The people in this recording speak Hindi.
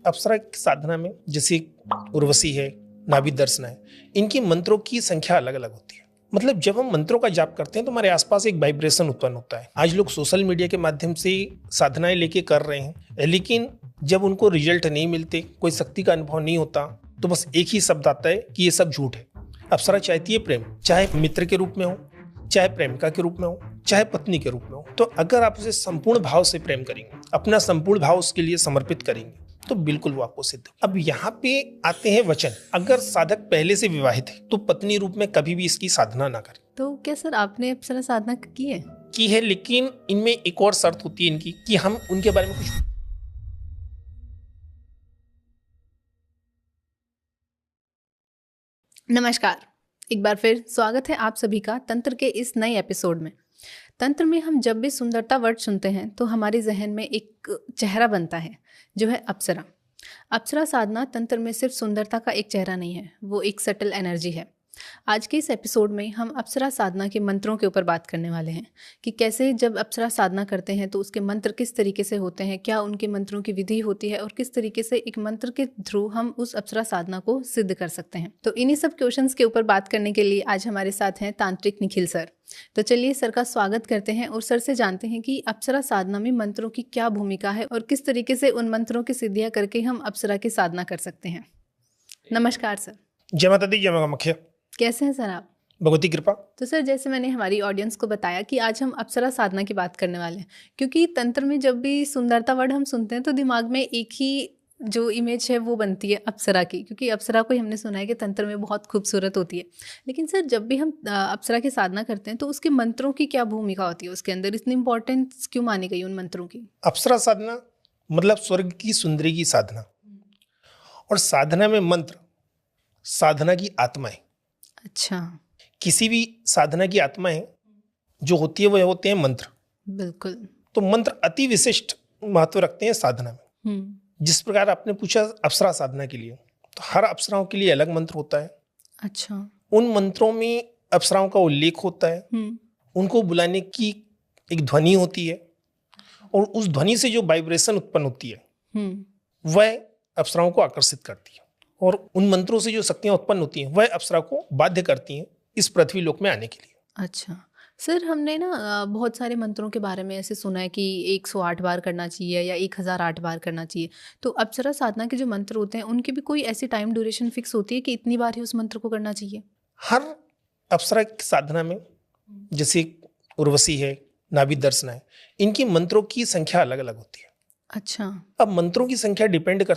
अप्सरा की साधना में जैसे उर्वशी है, नाभि दर्शना है, इनकी मंत्रों की संख्या अलग अलग होती है। मतलब जब हम मंत्रों का जाप करते हैं तो हमारे आसपास एक वाइब्रेशन उत्पन्न होता है। आज लोग सोशल मीडिया के माध्यम से साधनाएं लेके कर रहे हैं, लेकिन जब उनको रिजल्ट नहीं मिलते, कोई शक्ति का अनुभव नहीं होता, तो बस एक ही शब्द आता है कि ये सब झूठ है। अप्सरा चाहती है प्रेम, चाहे मित्र के रूप में हो, चाहे प्रेमिका के रूप में हो, चाहे पत्नी के रूप में हो। तो अगर आप उसे संपूर्ण भाव से प्रेम करेंगे, अपना संपूर्ण भाव उसके लिए समर्पित करेंगे, तो बिल्कुल वो आपको सिद्ध। अब यहाँ पे आते हैं वचन। अगर साधक पहले से विवाहित है तो पत्नी रूप में कभी भी इसकी साधना ना करे। तो क्या सर आपने अप्सरा साधना की है? लेकिन इनमें एक और शर्त होती है इनकी कि हम उनके बारे में कुछ। नमस्कार, एक बार फिर स्वागत है आप सभी का तंत्र के इस नए एपिसोड में। तंत्र में हम जब भी सुंदरता वर्ड सुनते हैं तो हमारे जहन में एक चेहरा बनता है जो है अप्सरा। अप्सरा साधना तंत्र में सिर्फ सुंदरता का एक चेहरा नहीं है, वो एक सटल एनर्जी है। आज के इस एपिसोड में हम अप्सरा साधना के मंत्रों के ऊपर बात करने वाले हैं कि कैसे जब अप्सरा साधना करते हैं तो उसके मंत्र किस तरीके से होते हैं, क्या उनके मंत्रों की विधि होती है और किस तरीके से एक मंत्र के थ्रू हम उस अप्सरा साधना को सिद्ध कर सकते हैं। तो इन्हीं सब क्वेश्चंस के ऊपर बात करने के लिए आज हमारे साथ हैं तांत्रिक निखिल सर। तो चलिए सर का स्वागत करते हैं और सर से जानते हैं कि अप्सरा साधना में मंत्रों की क्या भूमिका है और किस तरीके से उन मंत्रों की सिद्धियां करके हम अप्सरा की साधना कर सकते हैं। नमस्कार सर। जय माता दी, जय मां कामाख्या। कैसे हैं सर आप? भगवती कृपा। तो सर जैसे मैंने हमारी ऑडियंस को बताया कि आज हम अप्सरा साधना की बात करने वाले हैं, क्योंकि तंत्र में जब भी सुंदरता वर्ड हम सुनते हैं तो दिमाग में एक ही जो इमेज है वो बनती है अप्सरा की, क्योंकि अप्सरा को हमने सुना है कि तंत्र में बहुत खूबसूरत होती है। लेकिन सर जब भी हम अप्सरा की साधना करते हैं तो उसके मंत्रों की क्या भूमिका होती है, उसके अंदर इतनी इंपॉर्टेंस क्यों मानी गई उन मंत्रों की? अप्सरा साधना मतलब स्वर्ग की सुंदरी की साधना, और साधना में मंत्र साधना की आत्मा है। अच्छा। किसी भी साधना की आत्मा है जो होती है, वह होते हैं मंत्र। बिल्कुल। तो मंत्र अति विशिष्ट महत्व रखते हैं साधना में। जिस प्रकार आपने पूछा अप्सरा साधना के लिए, तो हर अप्सराओं के लिए अलग मंत्र होता है। अच्छा। उन मंत्रों में अप्सराओं का उल्लेख होता है, उनको बुलाने की एक ध्वनि होती है, और उस ध्वनि से जो वाइब्रेशन उत्पन्न होती है वह अप्सराओं को आकर्षित करती है, और उन मंत्रों से जो शक्तियां उत्पन्न होती हैं वह अप्सरा को बाध्य करती हैं इस पृथ्वी लोक में आने के लिए। अच्छा सर, हमने ना बहुत सारे मंत्रों के बारे में ऐसे सुना है कि 108 बार करना चाहिए या 1008 बार करना चाहिए। तो अप्सरा साधना के जो मंत्र होते हैं उनकी भी कोई ऐसी टाइम ड्यूरेशन फिक्स होती है कि इतनी बार ही उस मंत्र को करना चाहिए? हर अप्सरा की साधना में जैसे उर्वशी है, नाभि दर्शना है, इनकी मंत्रों की संख्या अलग अलग होती है। अच्छा। अब मंत्रों की संख्या डिपेंड करती